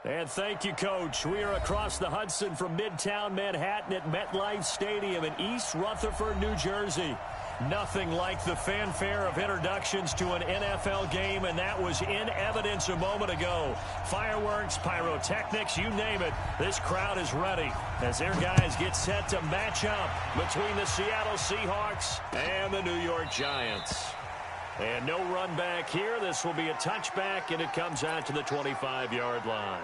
And thank you, Coach. We are across the Hudson from Midtown Manhattan at MetLife Stadium in East Rutherford, New Jersey. Nothing like the fanfare of introductions to an NFL game, and that was in evidence a moment ago. Fireworks, pyrotechnics, you name it. This crowd is ready as their guys get set to match up between the Seattle Seahawks and the New York Giants. And no run back here. This will be a touchback, and it comes out to the 25-yard line.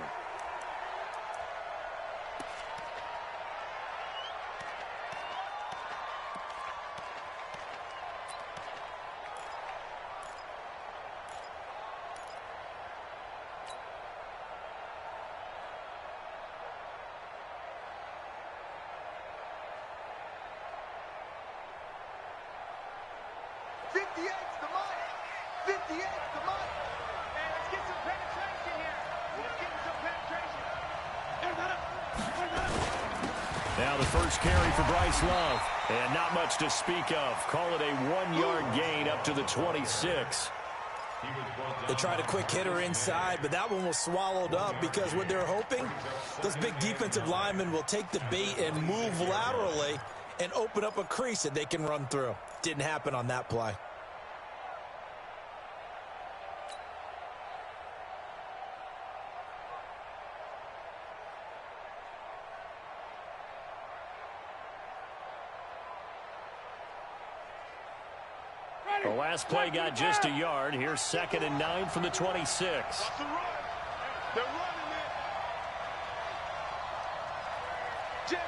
Now the first carry for Bryce Love. And not much to speak of. Call it a 1-yard gain up to the 26. They tried a quick hitter inside, but that one was swallowed up because what they're hoping, those big defensive linemen will take the bait and move laterally and open up a crease that they can run through. Didn't happen on that play. The last play got just a yard. Here's 2nd and 9 from the 26. They're running it. Jim.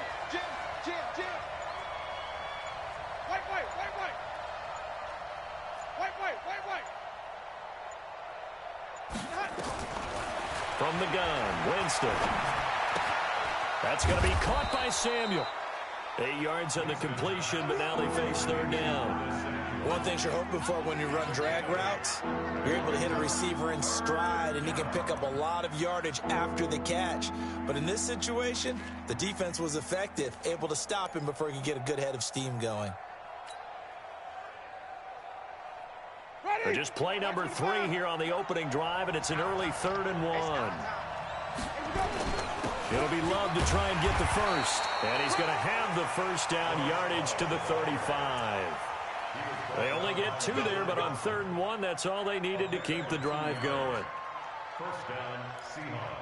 White. From the gun, Winston. That's going to be caught by Samuel. 8 yards on the completion, but now they face 3rd down. One thing you're hoping for when you run drag routes, you're able to hit a receiver in stride, and he can pick up a lot of yardage after the catch. But in this situation, the defense was effective, able to stop him before he could get a good head of steam going. Just play number 3 here on the opening drive, and it's an early 3rd and 1. It'll be Love to try and get the first. And he's going to have the first down yardage to the 35. They only get 2 there, but on 3rd and 1, that's all they needed to keep the drive going. First down, Seahawks.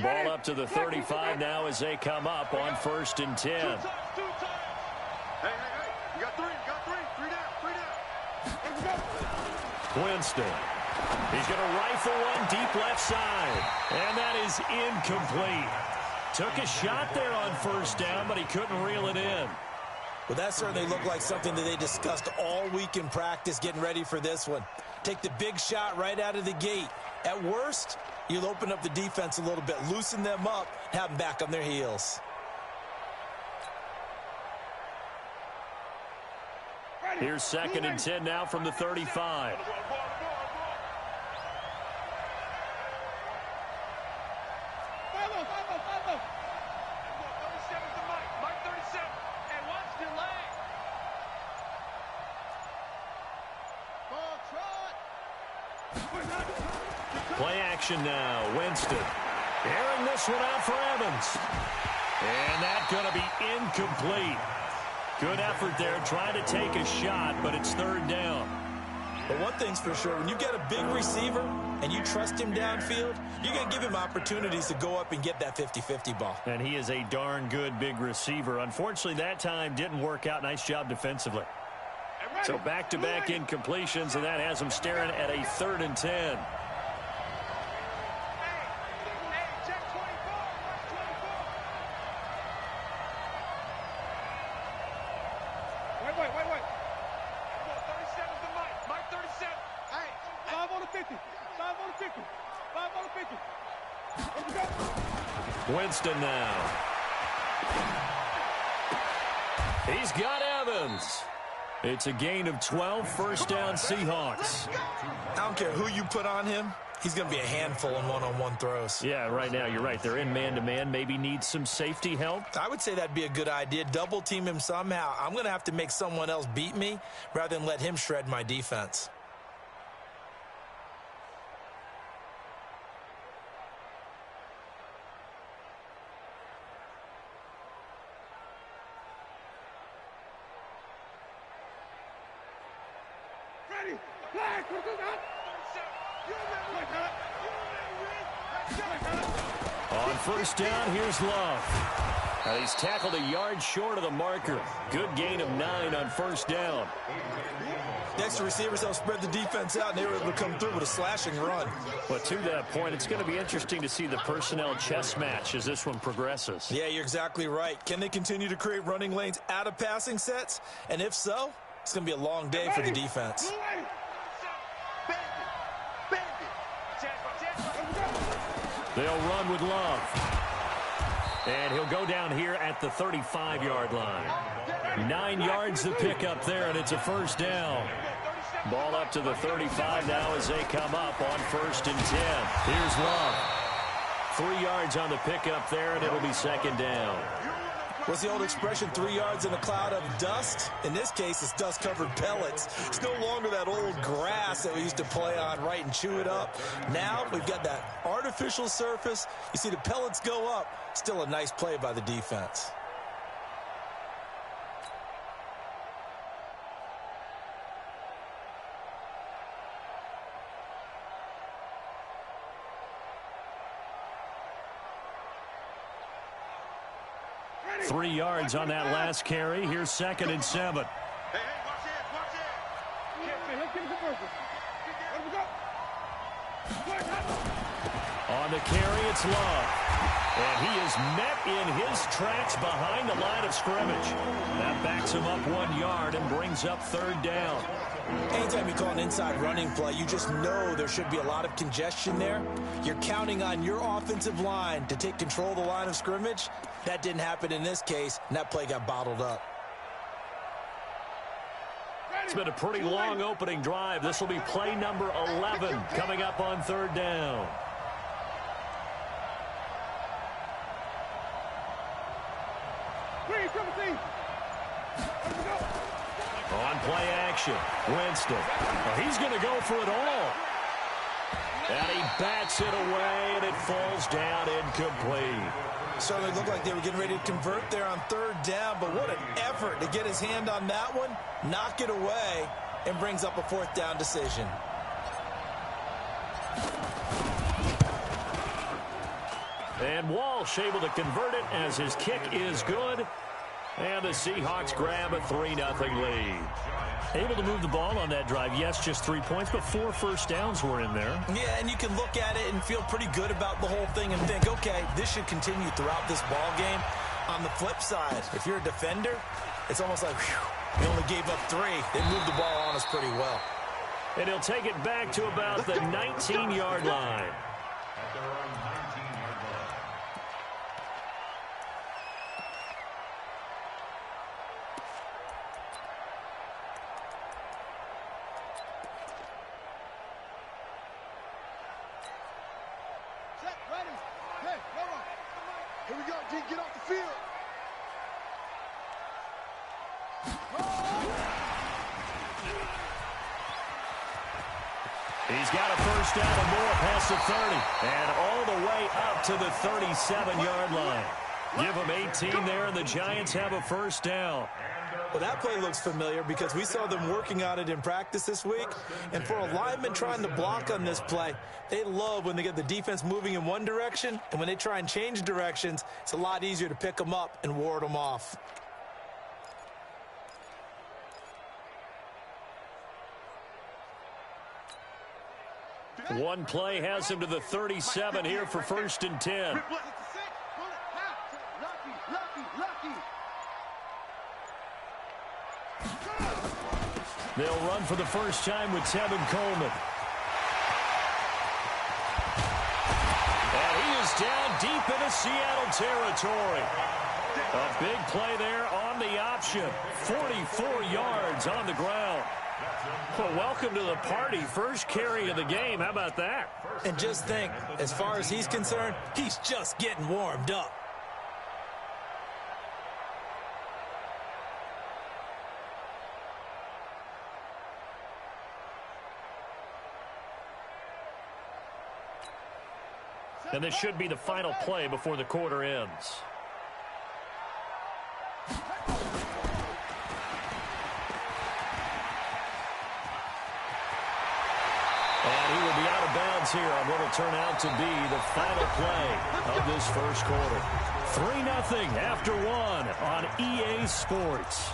Ball up to the 35 now as they come up on 1st and 10. Hey, you got 3 down. Winston. He's going to rifle one deep left side. And that is incomplete. Took a shot there on 1st down, but he couldn't reel it in. Well, that certainly looked like something that they discussed all week in practice getting ready for this one. Take the big shot right out of the gate. At worst, you'll open up the defense a little bit, loosen them up, have them back on their heels. Here's 2nd and 10 now from the 35. Play action now. Winston. Airing this one out for Evans. And that's going to be incomplete. Good effort there, trying to take a shot, but it's 3rd down. But one thing's for sure, when you get a big receiver and you trust him downfield, you're going to give him opportunities to go up and get that 50-50 ball. And he is a darn good big receiver. Unfortunately, that time didn't work out. Nice job defensively. So back-to-back incompletions, and that has him staring at a 3rd and 10. Winston now. He's got Evans. It's a gain of 12, 1st down Seahawks. I don't care who you put on him. He's going to be a handful in one-on-one throws. Yeah, right now, you're right. They're in man-to-man. Maybe need some safety help. I would say that'd be a good idea. Double team him somehow. I'm going to have to make someone else beat me rather than let him shred my defense. Ready, flag, on first down, here's Love. He's tackled a yard short of the marker. Good gain of 9 on first down. Next, the receivers help spread the defense out, and they were able to come through with a slashing run. But to that point, it's going to be interesting to see the personnel chess match as this one progresses. Yeah, you're exactly right. Can they continue to create running lanes out of passing sets? And if so, it's going to be a long day for the defense. They'll run with Love. And he'll go down here at the 35-yard line. 9 yards to pick up there, and it's a first down. Ball up to the 35 now as they come up on first and 10. Here's Love. 3 yards on the pickup there, and it'll be second down. What's the old expression, 3 yards in a cloud of dust? In this case, it's dust-covered pellets. It's no longer that old grass that we used to play on, right, and chew it up. Now we've got that artificial surface. You see the pellets go up. Still a nice play by the defense. Ready. 3 yards on that last carry. Here's second and 7. Hey, watch it. Let's get it for purpose. Let him go. On the carry, it's Love. And he is met in his tracks behind the line of scrimmage. That backs him up 1 yard and brings up third down. Anytime you call an inside running play, you just know there should be a lot of congestion there. You're counting on your offensive line to take control of the line of scrimmage. That didn't happen in this case, and that play got bottled up. It's been a pretty long opening drive. This will be play number 11 coming up on third down. On play action, Winston. Well, he's going to go for it all. And he bats it away, and it falls down incomplete. Certainly looked like they were getting ready to convert there on third down, but what an effort to get his hand on that one, knock it away, and brings up a fourth down decision. And Walsh able to convert it as his kick is good. And the Seahawks grab a 3-0 lead. Able to move the ball on that drive. Yes, just 3 points, but 4 first downs were in there. Yeah, and you can look at it and feel pretty good about the whole thing and think, okay, this should continue throughout this ball game. On the flip side, if you're a defender, it's almost like, whew, they only gave up 3. They moved the ball on us pretty well. And he'll take it back to about the 19-yard line. Here we go, G, get off the field. He's got a first down and more past the 30. And all the way up to the 37-yard line. Give them 18 there, and the Giants have a first down. Well, that play looks familiar because we saw them working on it in practice this week. And for a lineman trying to block on this play, they love when they get the defense moving in one direction. And when they try and change directions, it's a lot easier to pick them up and ward them off. One play has him to the 37 here for first and 10. They'll run for the first time with Tevin Coleman. And he is down deep into Seattle territory. A big play there on the option. 44 yards on the ground. Well, welcome to the party. First carry of the game. How about that? And just think, as far as he's concerned, he's just getting warmed up. And this should be the final play before the quarter ends. And he will be out of bounds here on what will turn out to be the final play of this first quarter. 3-0 after 1 on EA Sports.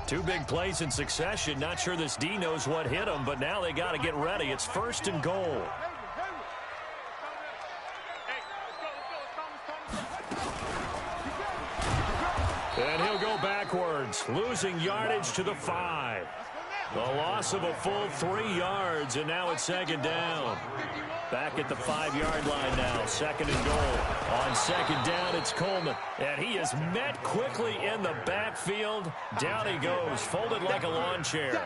Two big plays in succession. Not sure this D knows what hit him, but now they got to get ready. It's 1st and goal. And he'll go backwards, losing yardage to the 5. The loss of a full 3 yards, and now it's 2nd down. Back at the 5-yard line now, 2nd and goal. On 2nd down, it's Coleman. And he is met quickly in the backfield. Down he goes, folded like a lawn chair.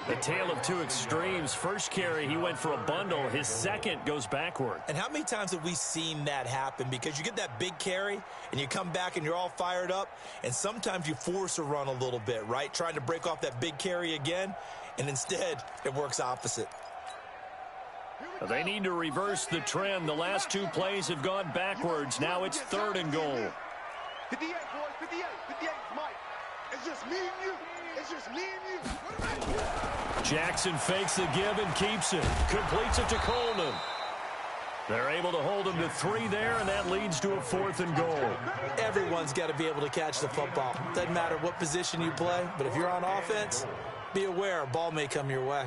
The tale of two extremes. First carry, he went for a bundle. His second goes backward. And how many times have we seen that happen? Because you get that big carry, and you come back and you're all fired up, and sometimes you force a run a little bit, right? Trying to break off that big carry again, and instead it works opposite. They need to reverse the trend. The last 2 plays have gone backwards. Now it's 3rd and goal. 58, boys, 58, 58, Mike. It's just me and you. It's just me and you. Jackson fakes the give and keeps it. Completes it to Coleman. They're able to hold him to 3 there, and that leads to a 4th and goal. Everyone's got to be able to catch the football. Doesn't matter what position you play, but if you're on offense, be aware a ball may come your way.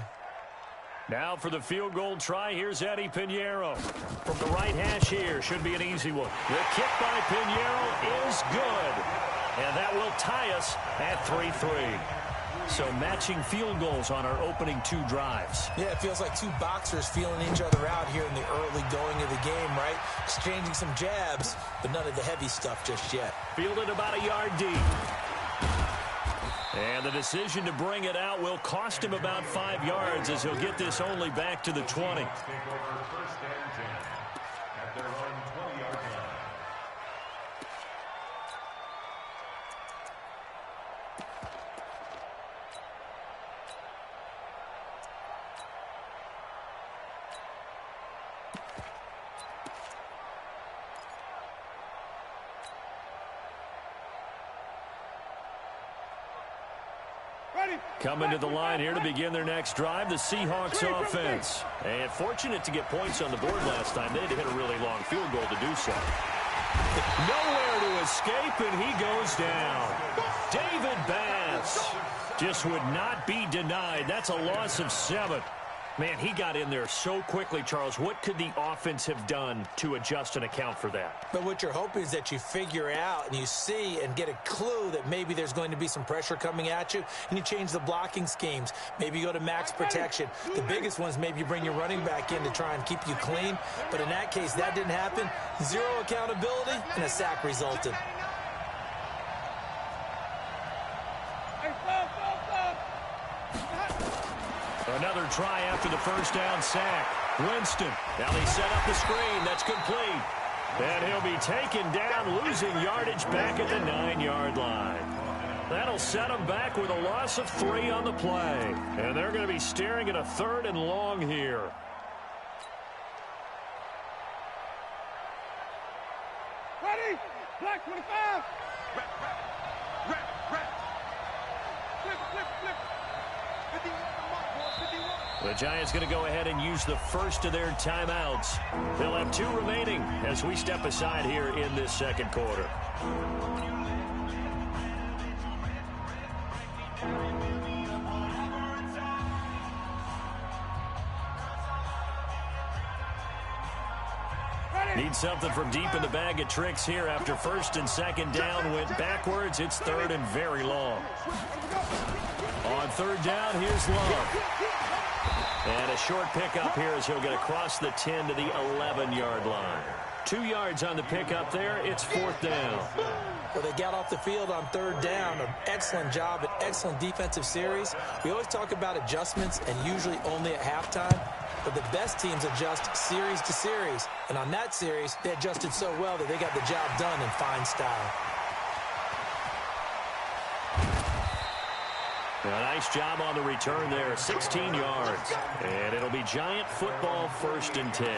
Now for the field goal try, here's Eddie Pinheiro. From the right hash here, should be an easy one. The kick by Pinheiro is good. And that will tie us at 3-3. So matching field goals on our opening 2 drives. Yeah, it feels like 2 boxers feeling each other out here in the early going of the game, right? Exchanging some jabs, but none of the heavy stuff just yet. Fielded about a yard deep. And the decision to bring it out will cost him about 5 yards as he'll get this only back to the 20. Coming to the line here to begin their next drive, the Seahawks offense. And fortunate to get points on the board last time. They had to hit a really long field goal to do so. Nowhere to escape, and he goes down. David Bass just would not be denied. That's a loss of 7. Man, he got in there so quickly, Charles. What could the offense have done to adjust and account for that? But what you're hoping is that you figure out and you see and get a clue that maybe there's going to be some pressure coming at you, and you change the blocking schemes. Maybe you go to max protection. The biggest ones, maybe you bring your running back in to try and keep you clean. But in that case, that didn't happen. 0 accountability, and a sack resulted. Another try after the first down sack. Winston. Now they set up the screen. That's complete. And he'll be taken down, losing yardage back at the 9-yard line. That'll set him back with a loss of 3 on the play. And they're going to be staring at a 3rd and long here. Ready? Black 25. Rep. Flip. 51. The Giants going to go ahead and use the first of their timeouts. They'll have 2 remaining as we step aside here in this second quarter. Need something from deep in the bag of tricks here after 1st and 2nd down went backwards. It's 3rd and very long. On 3rd down, here's Love. And a short pickup here as he'll get across the 10 to the 11-yard line. 2 yards on the pickup there. It's 4th down. Well, they got off the field on 3rd down. An excellent job, an excellent defensive series. We always talk about adjustments and usually only at halftime. But the best teams adjust series to series. And on that series, they adjusted so well that they got the job done in fine style. A nice job on the return there, 16 yards. And it'll be Giant football, 1st and 10.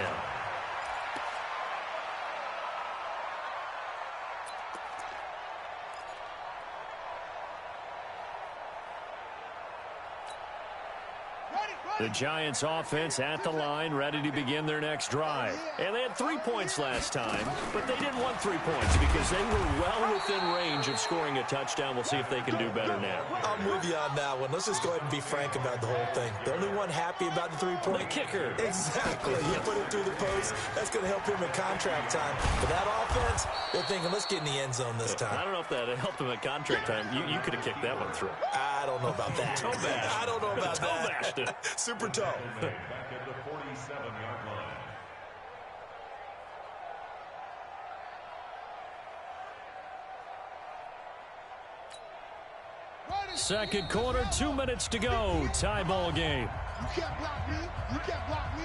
The Giants offense at the line, ready to begin their next drive. And they had 3 points last time, but they didn't want 3 points because they were well within range of scoring a touchdown. We'll see if they can do better now. I'm with you on that one. Let's just go ahead and be frank about the whole thing. The only one happy about the 3-point. The kicker. Exactly. He put it through the post. That's going to help him in contract time. But that offense, they're thinking, let's get in the end zone this time. I don't know if that helped him at contract time. You could have kicked that one through. I don't know about that. Toe bash. I don't know about toe that. Bashed it. Super toe. Back at the 47-yard line. Second quarter, 2 minutes to go. Tie ball game. You can't block me. You can't block me.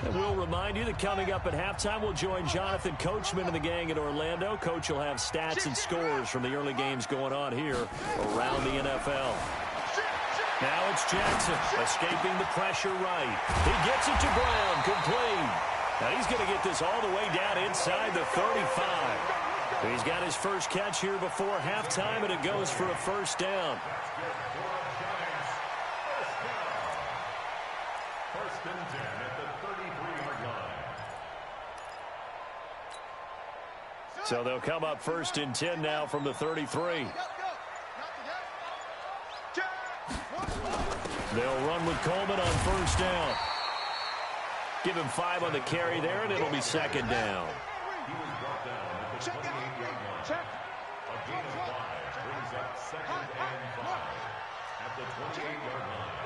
And we'll remind you that coming up at halftime, we'll join Jonathan Coachman and the gang in Orlando. Coach will have stats and scores from the early games going on here around the NFL. Now it's Jackson escaping the pressure right. He gets it to Brown, complete. Now he's going to get this all the way down inside the 35. He's got his first catch here before halftime, and it goes for a 1st down. First and 10 at the 33-yard line. So they'll come up 1st and 10 now from the 33. They'll run with Coleman on 1st down. Give him 5 on the carry there, and it'll be 2nd down. He was brought down at the 28-yard line. A gain of 5 brings up 2nd and 5 at the 28-yard line.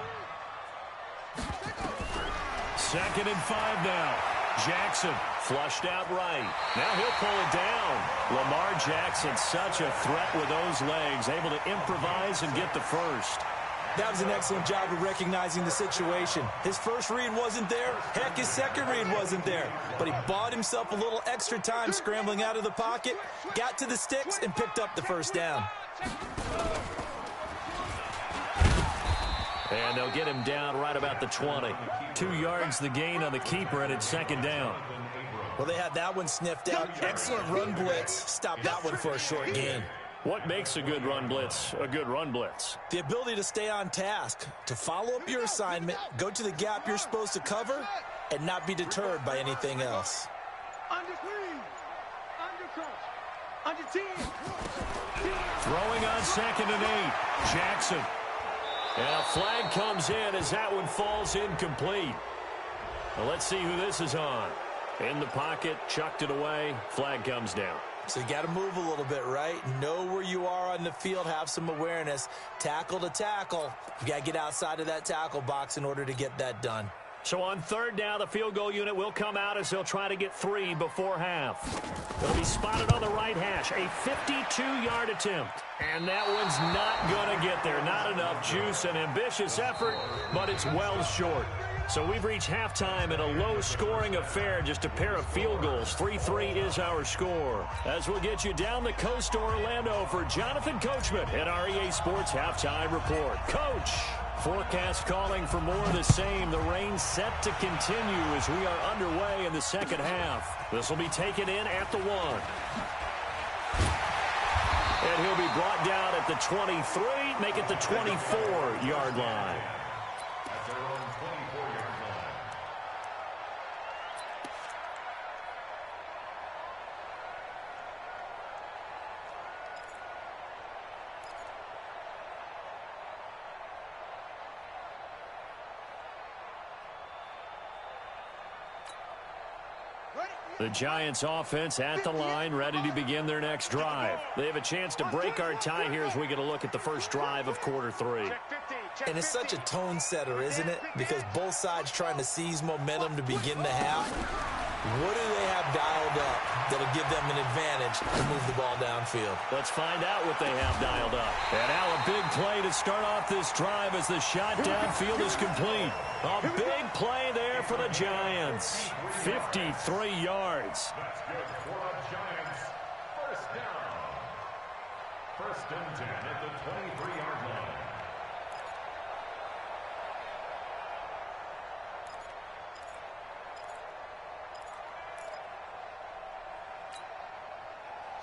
2nd and 5 now. Jackson flushed out right. Now he'll pull it down. Lamar Jackson, such a threat with those legs, able to improvise and get the first. That was an excellent job of recognizing the situation. His first read wasn't there. Heck, his second read wasn't there. But he bought himself a little extra time scrambling out of the pocket, got to the sticks, and picked up the 1st down. And they'll get him down right about the 20. 2 yards the gain on the keeper, and it's 2nd down. Well, they had that one sniffed out. Excellent run blitz. Stopped that one for a short gain. What makes a good run blitz a good run blitz? The ability to stay on task, to follow up your assignment, go to the gap you're supposed to cover, and not be deterred by anything else. Under 3. Under crunch. Under 10. Throwing on 2nd and 8. Jackson. And a flag comes in as that one falls incomplete. Well, let's see who this is on. In the pocket, chucked it away. Flag comes down. So you got to move a little bit, right? Know where you are on the field, have some awareness. Tackle to tackle. You got to get outside of that tackle box in order to get that done. So on 3rd down, the field goal unit will come out as they'll try to get 3 before half. They'll be spotted on the right hash. A 52-yard attempt. And that one's not going to get there. Not enough juice, an ambitious effort, but it's well short. So we've reached halftime in a low-scoring affair, just a pair of field goals. 3-3 is our score. As we'll get you down the coast to Orlando for Jonathan Coachman at our EA Sports Halftime Report. Coach, forecast calling for more of the same. The rain set to continue as we are underway in the 2nd half. This will be taken in at the 1. And he'll be brought down at the 23, make it the 24-yard line. At their own 24-yard line. The Giants offense at the line, ready to begin their next drive. They have a chance to break our tie here as we get a look at the first drive of quarter 3. Check 15. And it's such a tone setter, isn't it? Because both sides trying to seize momentum to begin the half. What do they have dialed up that'll give them an advantage to move the ball downfield? Let's find out what they have dialed up. And now a big play to start off this drive as the shot downfield is complete. A big play there for the Giants. 53 yards. That's good for the Giants. First down. First and 10 at the 23-yard line.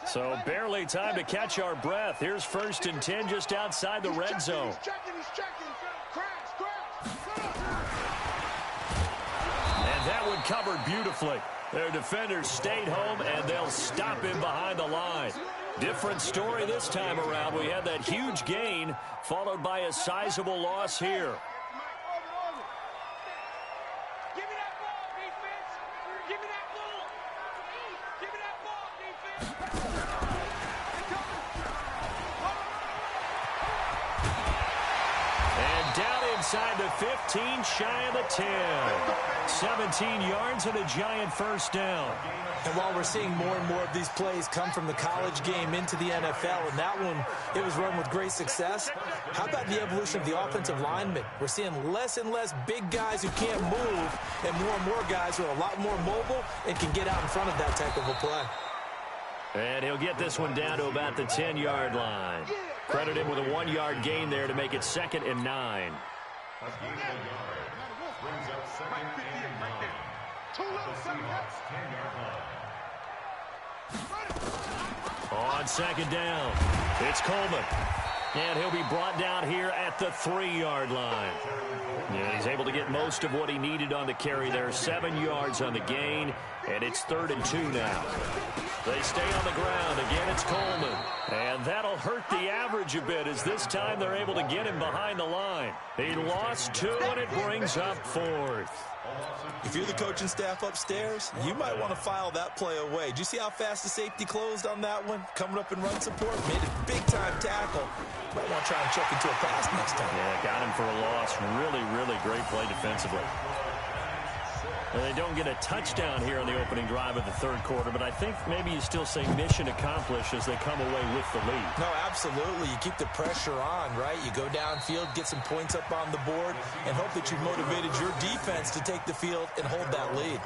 So barely time to catch our breath. Here's first and 10 just outside the red zone. He's checking. Crash. And that one covered beautifully. Their defenders stayed home, and they'll stop him behind the line. Different story this time around. We had that huge gain, followed by a sizable loss here. Give me that ball, defense. Give me that ball. Give me that ball, defense. And down inside the 15, shy of the 10. 17 yards and a Giant first down. And while we're seeing more and more of these plays come from the college game into the NFL, and that one, it was run with great success, how about the evolution of the offensive linemen? We're seeing less and less big guys who can't move and more guys who are a lot more mobile and can get out in front of that type of a play. And he'll get this one down to about the 10-yard line. Credit him with a 1-yard gain there to make it 2nd and 9. A gain of a yard. Brings up 2nd and 9. Too little, The Seahawks 10-yard line. On 2nd down, it's Coleman. And he'll be brought down here at the 3-yard line. Yeah, he's able to get most of what he needed on the carry there. 7 yards on the gain, and it's 3rd and 2 now. They stay on the ground. Again, it's Coleman. And that'll hurt the average a bit as this time they're able to get him behind the line. He lost 2, and it brings up 4th. If you're the coaching staff upstairs, you might want to file that play away. Did you see how fast the safety closed on that one? Coming up in run support, made a big-time tackle. Might want to try and check into a pass next time. Yeah, got him for a loss. Really, really great play defensively. And they don't get a touchdown here on the opening drive of the 3rd quarter, but I think maybe you still say mission accomplished as they come away with the lead. No, absolutely. You keep the pressure on, right? You go downfield, get some points up on the board, and hope that you've motivated your defense to take the field and hold that lead.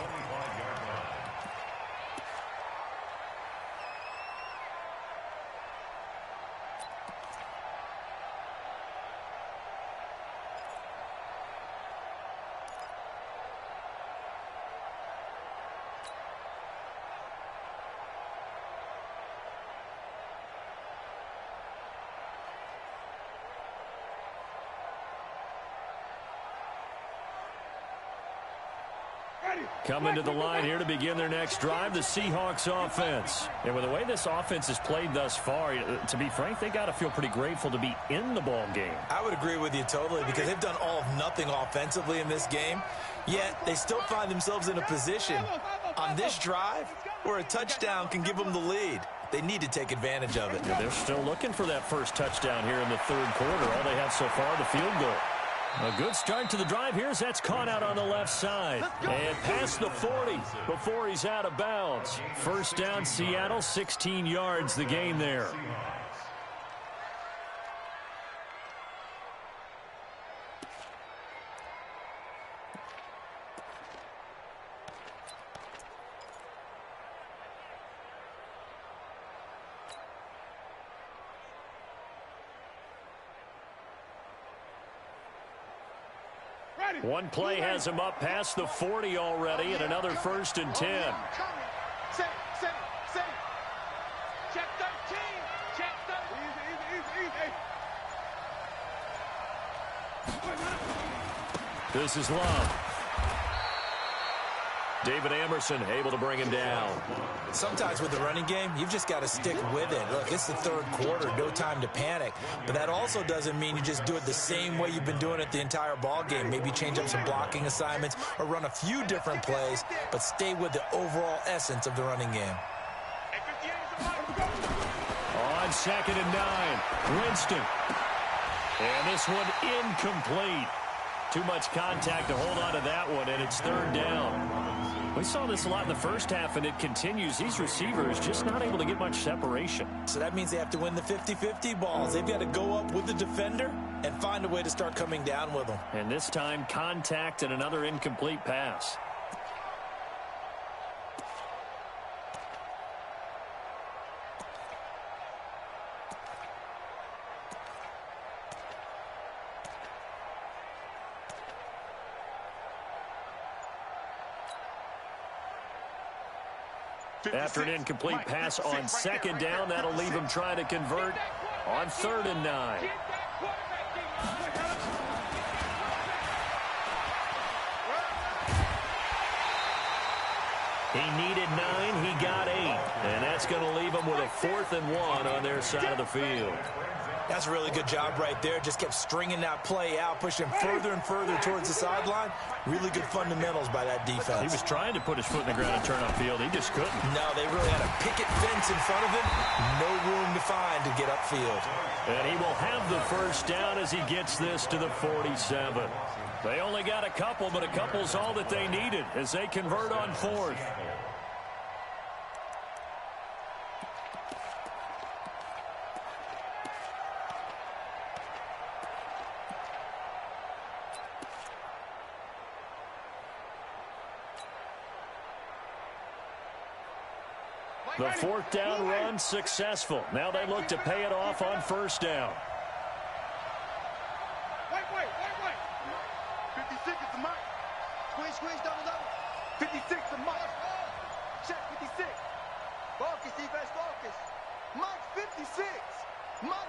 Coming to the line here to begin their next drive, the Seahawks offense. And with the way this offense has played thus far, to be frank, they got to feel pretty grateful to be in the ball game. I would agree with you totally because they've done all of nothing offensively in this game, yet they still find themselves in a position on this drive where a touchdown can give them the lead. They need to take advantage of it. Yeah, they're still looking for that first touchdown here in the 3rd quarter. All they have so far, the field goal. A good start to the drive here as that's caught out on the left side. And past the 40 before he's out of bounds. First down, Seattle, 16 yards the gain there. One play has him up past the 40 already, and another 1st and 10. Set. Check 13. Check 13. Easy. This is Love. David Emerson able to bring him down. Sometimes with the running game, you've just got to stick with it. Look, it's the 3rd quarter, no time to panic. But that also doesn't mean you just do it the same way you've been doing it the entire ball game. Maybe change up some blocking assignments or run a few different plays, but stay with the overall essence of the running game. On 2nd and 9, Winston. And this one incomplete. Too much contact to hold on to that one, and it's third down. We saw this a lot in the first half, and it continues. These receivers just not able to get much separation. So that means they have to win the 50-50 balls. They've got to go up with the defender and find a way to start coming down with them. And this time, contact and another incomplete pass. After an incomplete pass on second down, that'll leave him trying to convert on 3rd and 9. He needed 9, he got 8. And that's going to leave him with a 4th and 1 on their side of the field. That's a really good job right there. Just kept stringing that play out, pushing further and further towards the sideline. Really good fundamentals by that defense. He was trying to put his foot in the ground and turn upfield. He just couldn't. No, they really had a picket fence in front of him. No room to find to get upfield. And he will have the first down as he gets this to the 47. They only got a couple, but a couple's all that they needed as they convert on 4th. The 4th down run successful. Now they look to pay it off on 1st down. Wait. 56 is the mark. Squeeze, double. 56 the mark. Check 56. Focus, defense, focus. Mark 56. Mark.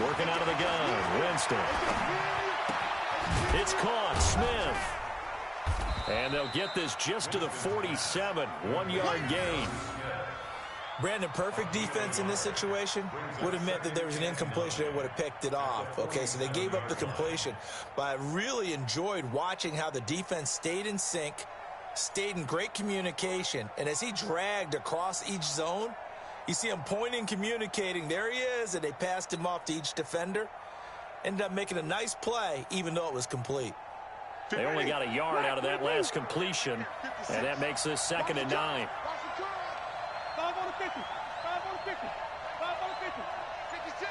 Working out of the gun, Winston. It's caught, Smith. And they'll get this just to the 47, 1-yard gain. Brandon, perfect defense in this situation would have meant that there was an incompletion. They would have picked it off. Okay, so they gave up the completion. But I really enjoyed watching how the defense stayed in sync, stayed in great communication. And as he dragged across each zone, you see him pointing, communicating. There he is, and they passed him off to each defender. Ended up making a nice play, even though it was complete. They only got a yard out of that last completion, and that makes this 2nd and 9. 5 on the 50. 5 on the 50. 5 on the 50. 56.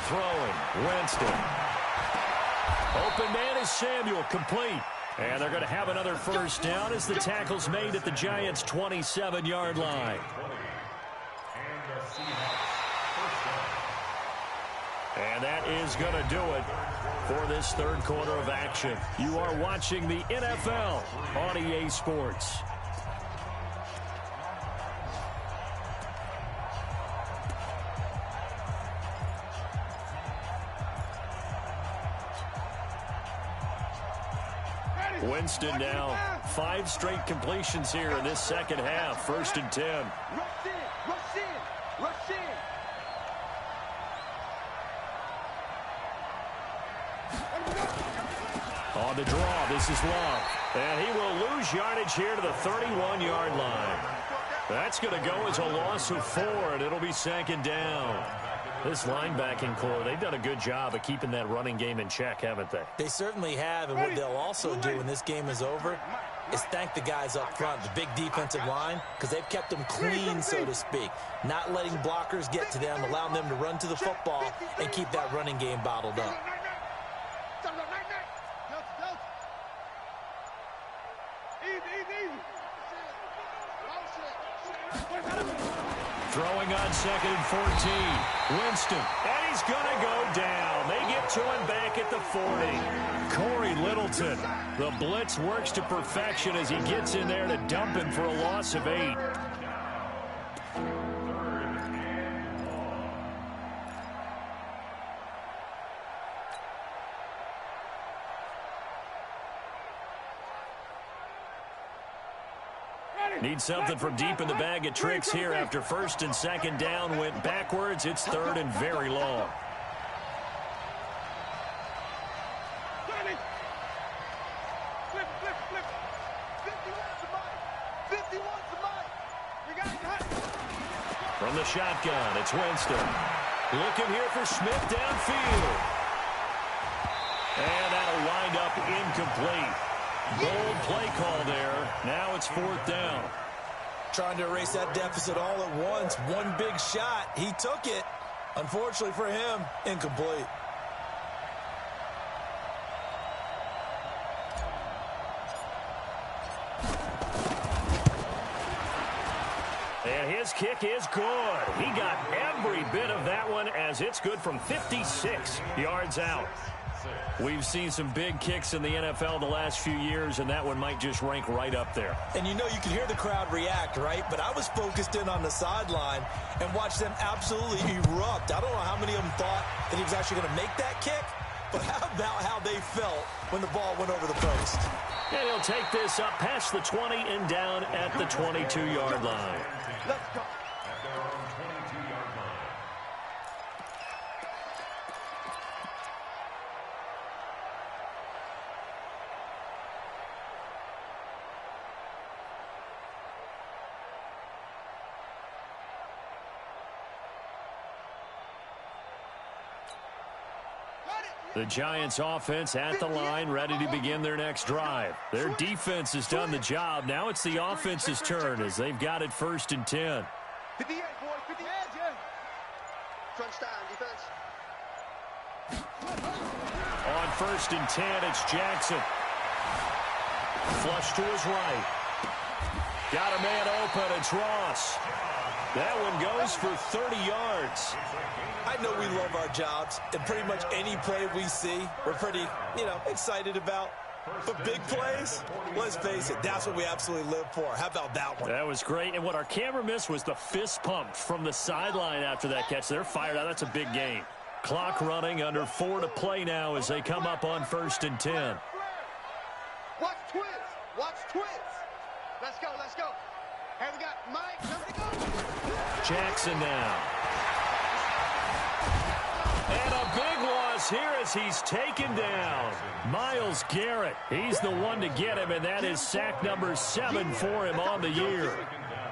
Throwing, Winston. Open man is Samuel, complete. And they're going to have another first down as the tackle's made at the Giants' 27-yard line. And that is going to do it for this 3rd quarter of action. You are watching the NFL on EA Sports. Winston now 5 straight completions here in this 2nd half. 1st and 10. Rush in. On the draw, this is Love. And he will lose yardage here to the 31-yard line. That's going to go as a loss of 4, and it'll be 2nd down. This linebacking core, they've done a good job of keeping that running game in check, haven't they? They certainly have, and what they'll also do when this game is over is thank the guys up front, the big defensive line, because they've kept them clean, so to speak. Not letting blockers get to them, allowing them to run to the football and keep that running game bottled up. Throwing on 2nd and 14. Winston. And he's going to go down. They get to him back at the 40. Corey Littleton. The blitz works to perfection as he gets in there to dump him for a loss of 8. Need something from deep in the bag of tricks here after 1st and 2nd down went backwards. It's 3rd and very long. Flip. 51 to Mike. From the shotgun, it's Winston. Looking here for Smith downfield. And that'll wind up incomplete. Bold play call there. Now it's 4th down. Trying to erase that deficit all at once. One big shot. He took it. Unfortunately for him, incomplete. And his kick is good. He got every bit of that one as it's good from 56 yards out. We've seen some big kicks in the NFL the last few years, and that one might just rank right up there. And you know, you can hear the crowd react, right? But I was focused in on the sideline and watched them absolutely erupt. I don't know how many of them thought that he was actually going to make that kick, but how about how they felt when the ball went over the post? And he'll take this up past the 20 and down at the 22-yard line. Let's go. The Giants offense at the line, ready to begin their next drive. Their defense has done the job. Now it's the offense's turn as they've got it 1st and 10. 58, boys, 58, yeah. Crunch time, defense. On 1st and 10, it's Jackson. Flush to his right. Got a man open, it's Ross. That one goes for 30 yards. I know we love our jobs, and pretty much any play we see, we're pretty, excited about. But big plays, let's face it, that's what we absolutely live for. How about that one? That was great, and what our camera missed was the fist pump from the sideline after that catch. They're fired out. That's a big game. Clock running, under 4 to play now as they come up on 1st and 10. Watch twist. Watch twist. Let's go, let's go. Hey, we got Mike. Number to go. Jackson now. And a big loss here as he's taken down. Myles Garrett, he's the one to get him, and that is sack number 7 for him on the year.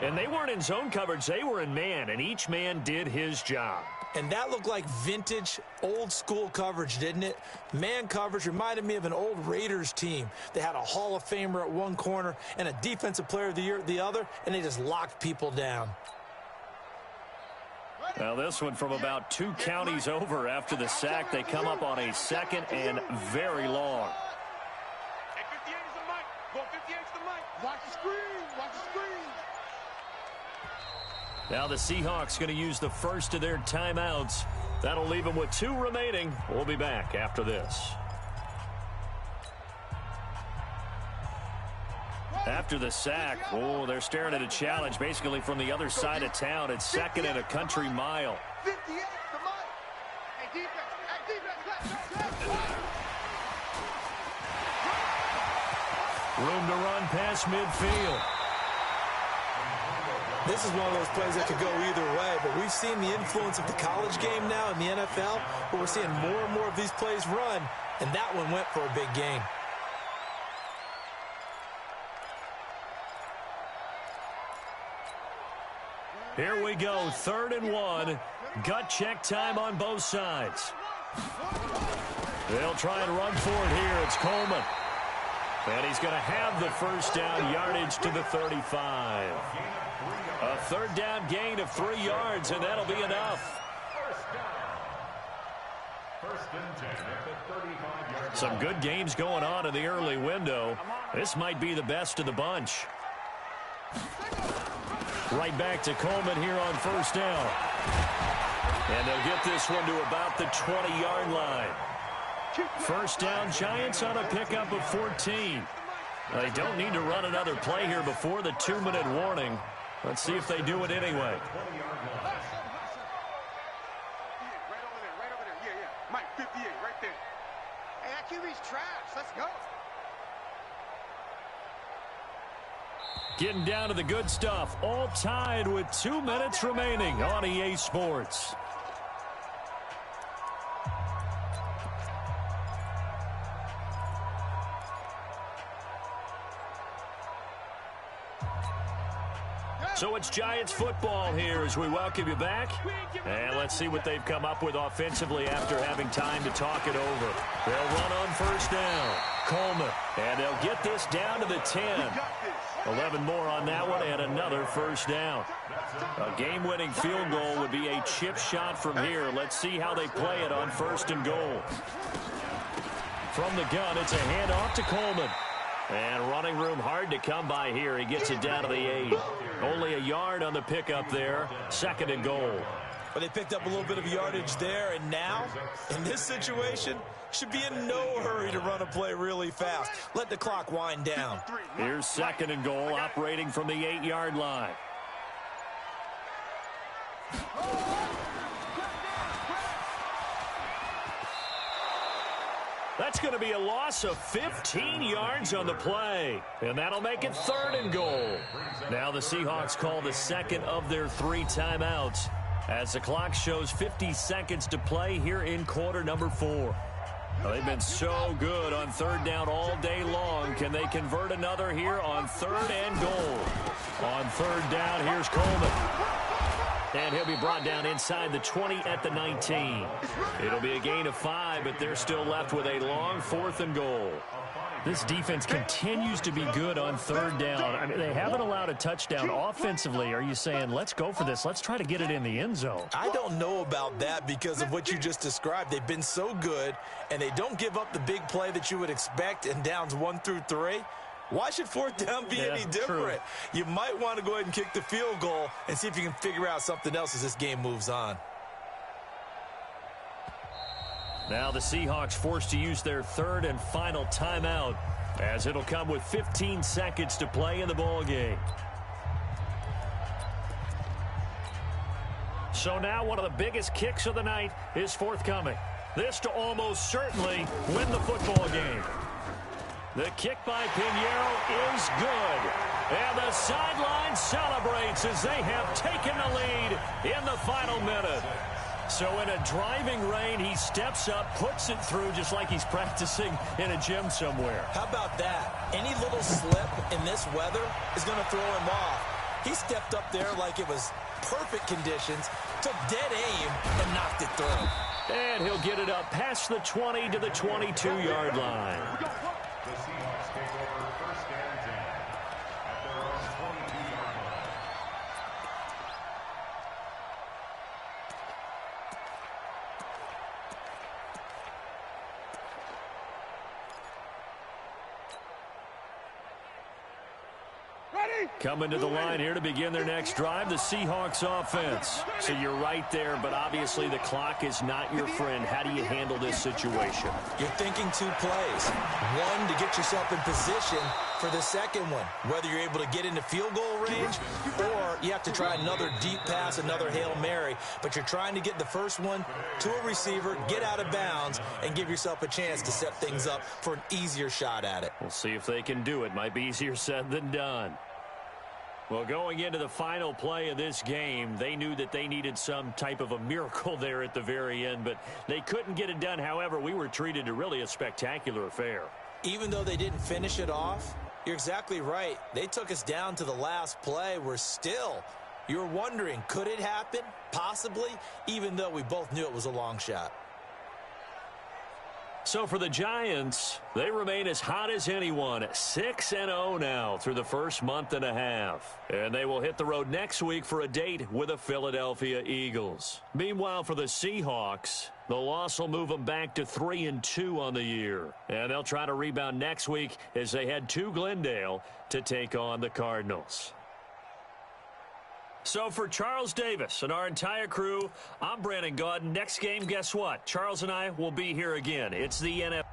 And they weren't in zone coverage, they were in man, and each man did his job. And that looked like vintage, old-school coverage, didn't it? Man coverage reminded me of an old Raiders team. They had a Hall of Famer at one corner and a Defensive Player of the Year at the other, and they just locked people down. Now this one from about 2 counties over after the sack. They come up on a 2nd and very long. Hey, 58 is the mic. Go 58 is the mic. Watch the screen. Watch the screen. Now the Seahawks going to use the first of their timeouts. That'll leave them with 2 remaining. We'll be back after this. After the sack, they're staring at a challenge basically from the other side of town. It's 2nd and a country mile. 58 is the mic. Hey, defense. Hey, defense. Left. Room to run past midfield. This is one of those plays that could go either way, but we've seen the influence of the college game now in the NFL, but we're seeing more and more of these plays run, and that one went for a big gain. Here we go, 3rd and 1. Gut check time on both sides. They'll try and run for it here. It's Coleman. And he's going to have the first down, yardage to the 35. A 3rd down gain of 3 yards, and that'll be enough. Some good games going on in the early window. This might be the best of the bunch. Right back to Coleman here on 1st down. And they'll get this one to about the 20-yard line. 1st down, Giants on a pickup of 14. They don't need to run another play here before the 2-minute warning. Let's see if they do it anyway. Right over there. Yeah. Mike, 58, right there. Hey, that QB's trash. Let's go. Getting down to the good stuff. All tied with 2 minutes remaining on EA Sports. So it's Giants football here as we welcome you back. And let's see what they've come up with offensively after having time to talk it over. They'll run on first down. Coleman. And they'll get this down to the 10. 11 more on that one and another first down. A game-winning field goal would be a chip shot from here. Let's see how they play it on first and goal. From the gun, it's a handoff to Coleman. And running room hard to come by here. He gets it down to the 8. Only a yard on the pickup there. Second and goal. But they picked up a little bit of yardage there, and now, in this situation, should be in no hurry to run a play really fast. Let the clock wind down. Here's second and goal, operating from the 8-yard line. That's going to be a loss of 15 yards on the play. And that'll make it third and goal. Now the Seahawks call the second of their 3 timeouts as the clock shows 50 seconds to play here in quarter number 4. Well, they've been so good on third down all day long. Can they convert another here on third and goal? On third down, here's Coleman. And he'll be brought down inside the 20 at the 19. It'll be a gain of 5, but they're still left with a long fourth and goal. This defense continues to be good on third down. I mean, they haven't allowed a touchdown offensively. Are you saying, let's go for this? Let's try to get it in the end zone. I don't know about that because of what you just described. They've been so good, and they don't give up the big play that you would expect in downs 1 through 3. Why should fourth down be any different? True. You might want to go ahead and kick the field goal and see if you can figure out something else as this game moves on. Now the Seahawks forced to use their third and final timeout as it'll come with 15 seconds to play in the ball game. So now one of the biggest kicks of the night is forthcoming. This to almost certainly win the football game. The kick by Pinheiro is good. And the sideline celebrates as they have taken the lead in the final minute. So in a driving rain, he steps up, puts it through just like he's practicing in a gym somewhere. How about that? Any little slip in this weather is going to throw him off. He stepped up there like it was perfect conditions, took dead aim, and knocked it through. And he'll get it up past the 20 to the 22-yard line. The Seahawks take over first and 10 at their own 22-yard line. Coming to the line here to begin their next drive, the Seahawks offense. So you're right there, but obviously the clock is not your friend. How do you handle this situation? You're thinking 2 plays. One, to get yourself in position for the second one, whether you're able to get into field goal range or you have to try another deep pass, another Hail Mary. But you're trying to get the first one to a receiver, get out of bounds, and give yourself a chance to set things up for an easier shot at it. We'll see if they can do it. Might be easier said than done. Well, going into the final play of this game, they knew that they needed some type of a miracle there at the very end, but they couldn't get it done. However, we were treated to really a spectacular affair. Even though they didn't finish it off, you're exactly right. They took us down to the last play. We're still, you're wondering, could it happen? Possibly, even though we both knew it was a long shot. So for the Giants, they remain as hot as anyone, 6-0 now through the first month and a half. And they will hit the road next week for a date with the Philadelphia Eagles. Meanwhile, for the Seahawks, the loss will move them back to 3-2 on the year. And they'll try to rebound next week as they head to Glendale to take on the Cardinals. So for Charles Davis and our entire crew, I'm Brandon Gaudin. Next game, guess what? Charles and I will be here again. It's the NFL.